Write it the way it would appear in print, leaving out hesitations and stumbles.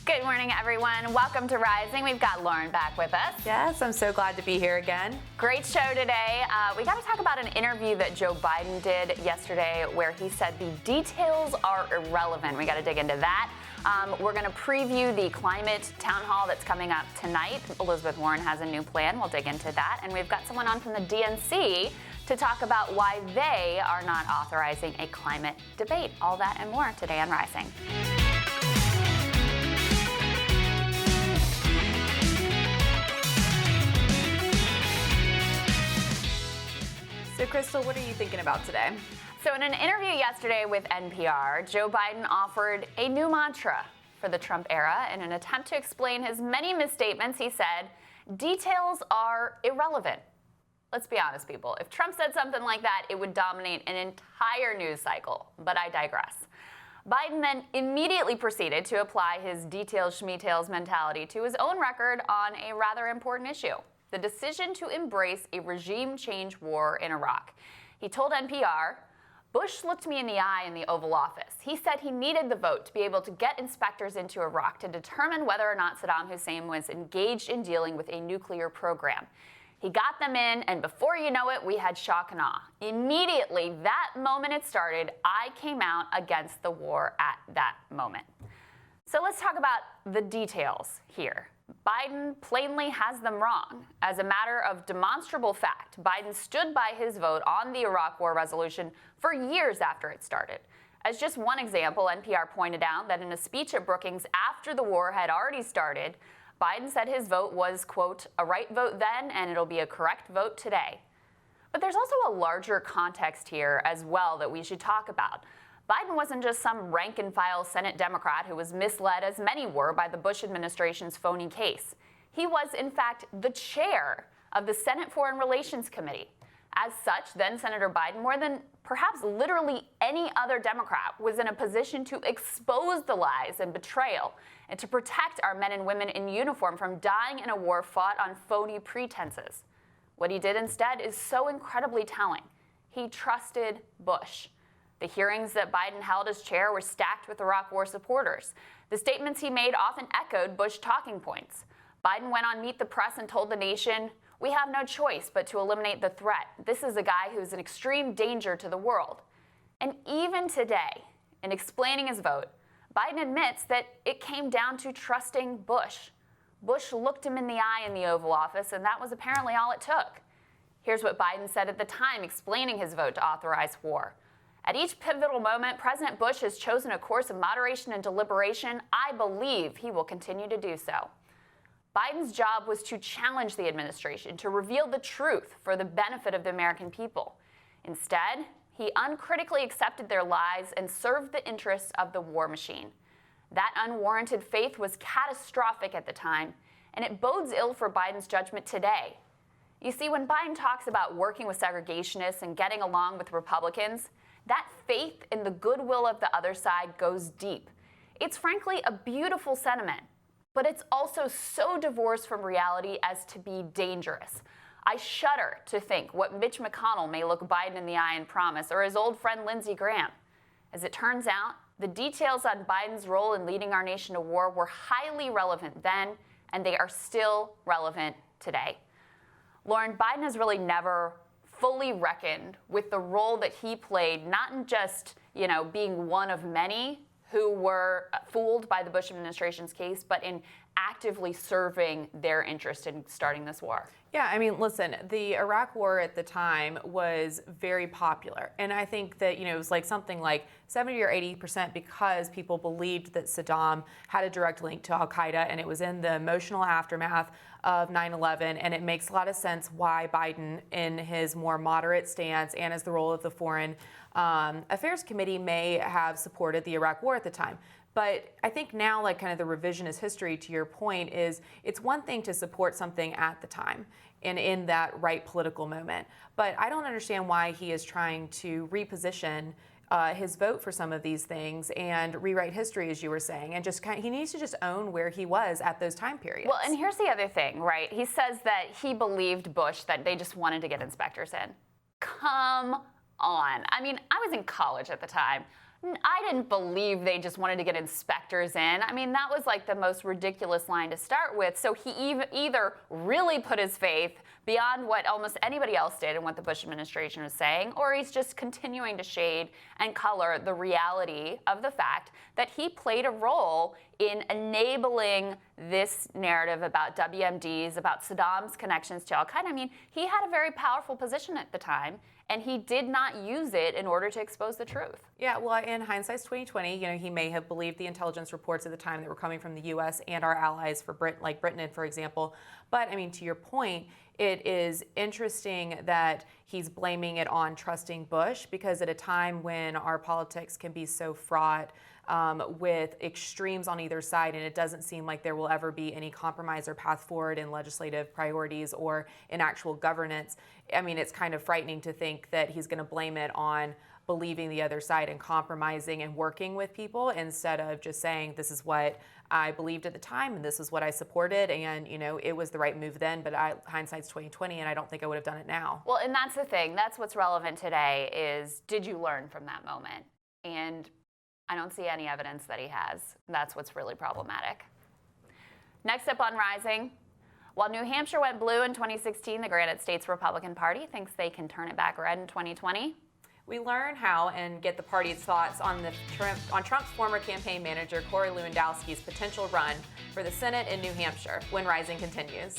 Good morning, everyone. Welcome to Rising. We've got Lauren back with us. Yes, I'm so glad to be here again. Great show today. We got to talk about an interview that Joe Biden did yesterday where he said the details are irrelevant. We got to dig into that. We're going to preview the climate town hall that's coming up tonight. Elizabeth Warren has a new plan. We'll dig into that. And we've got someone on from the DNC to talk about why they are not authorizing a climate debate. All that and more today on Rising. So, Krystal, what are you thinking about today? So in an interview yesterday with NPR, Joe Biden offered a new mantra for the Trump era. In an attempt to explain his many misstatements, he said, details are irrelevant. Let's be honest, people. If Trump said something like that, it would dominate an entire news cycle. But I digress. Biden then immediately proceeded to apply his details schmetails mentality to his own record on a rather important issue: the decision to embrace a regime change war in Iraq. He told NPR, Bush looked me in the eye in the Oval Office. He said he needed the vote to be able to get inspectors into Iraq to determine whether or not Saddam Hussein was engaged in dealing with a nuclear program. He got them in, and before you know it, we had shock and awe. Immediately, that moment it started, I came out against the war at that moment. So let's talk about the details here. Biden plainly has them wrong. As a matter of demonstrable fact, Biden stood by his vote on the Iraq War resolution for years after it started. As just one example, NPR pointed out that in a speech at Brookings after the war had already started, Biden said his vote was, quote, a right vote then, and it'll be a correct vote today. But there's also a larger context here as well that we should talk about. Biden wasn't just some rank-and-file Senate Democrat who was misled, as many were, by the Bush administration's phony case. He was, in fact, the chair of the Senate Foreign Relations Committee. As such, then Senator Biden, more than perhaps literally any other Democrat, was in a position to expose the lies and betrayal and to protect our men and women in uniform from dying in a war fought on phony pretenses. What he did instead is so incredibly telling. He trusted Bush. The hearings that Biden held as chair were stacked with Iraq War supporters. The statements he made often echoed Bush talking points. Biden went on Meet the Press and told the nation, we have no choice but to eliminate the threat. This is a guy who is an extreme danger to the world. And even today, in explaining his vote, Biden admits that it came down to trusting Bush. Bush looked him in the eye in the Oval Office, and that was apparently all it took. Here's what Biden said at the time, explaining his vote to authorize war. At each pivotal moment, President Bush has chosen a course of moderation and deliberation. I believe he will continue to do so. Biden's job was to challenge the administration, to reveal the truth for the benefit of the American people. Instead, he uncritically accepted their lies and served the interests of the war machine. That unwarranted faith was catastrophic at the time, and it bodes ill for Biden's judgment today. You see, when Biden talks about working with segregationists and getting along with Republicans, that faith in the goodwill of the other side goes deep. It's frankly a beautiful sentiment, but it's also so divorced from reality as to be dangerous. I shudder to think what Mitch McConnell may look Biden in the eye and promise, or his old friend Lindsey Graham. As it turns out, the details on Biden's role in leading our nation to war were highly relevant then, and they are still relevant today. Lauren, Biden has really never fully reckoned with the role that he played, not in just, being one of many who were fooled by the Bush administration's case, but in actively serving their interest in starting this war. Yeah, I mean, listen, the Iraq War at the time was very popular. And I think that, it was like something like 70 or 80% because people believed that Saddam had a direct link to al-Qaeda, and it was in the emotional aftermath of 9/11. And it makes a lot of sense why Biden, in his more moderate stance and as the role of the Foreign Affairs Committee, may have supported the Iraq War at the time. But I think now, kind of the revisionist history, to your point, is it's one thing to support something at the time and in that right political moment. But I don't understand why he is trying to reposition his vote for some of these things and rewrite history, as you were saying, and he needs to just own where he was at those time periods. Well, and here's the other thing, right? He says that he believed Bush, that they just wanted to get inspectors in. Come on. I mean, I was in college at the time. I didn't believe they just wanted to get inspectors in. I mean, that was like the most ridiculous line to start with. So he either really put his faith beyond what almost anybody else did and what the Bush administration was saying, or he's just continuing to shade and color the reality of the fact that he played a role in enabling this narrative about WMDs, about Saddam's connections to Al-Qaeda. I mean, he had a very powerful position at the time, and he did not use it in order to expose the truth. Yeah, well, in hindsight's 2020, he may have believed the intelligence reports at the time that were coming from the U.S. and our allies, like Britain, for example. But I mean, to your point, it is interesting that he's blaming it on trusting Bush, because at a time when our politics can be so fraught with extremes on either side, and it doesn't seem like there will ever be any compromise or path forward in legislative priorities or in actual governance. I mean, it's kind of frightening to think that he's going to blame it on believing the other side and compromising and working with people, instead of just saying, this is what I believed at the time and this is what I supported, and it was the right move then, but hindsight's 2020, and I don't think I would have done it now. Well, and that's the thing. That's what's relevant today is, did you learn from that moment? And I don't see any evidence that he has. That's what's really problematic. Next up on Rising, while New Hampshire went blue in 2016, the Granite State's Republican Party thinks they can turn it back red in 2020. We learn how and get the party's thoughts on Trump's former campaign manager, Corey Lewandowski's potential run for the Senate in New Hampshire when Rising continues.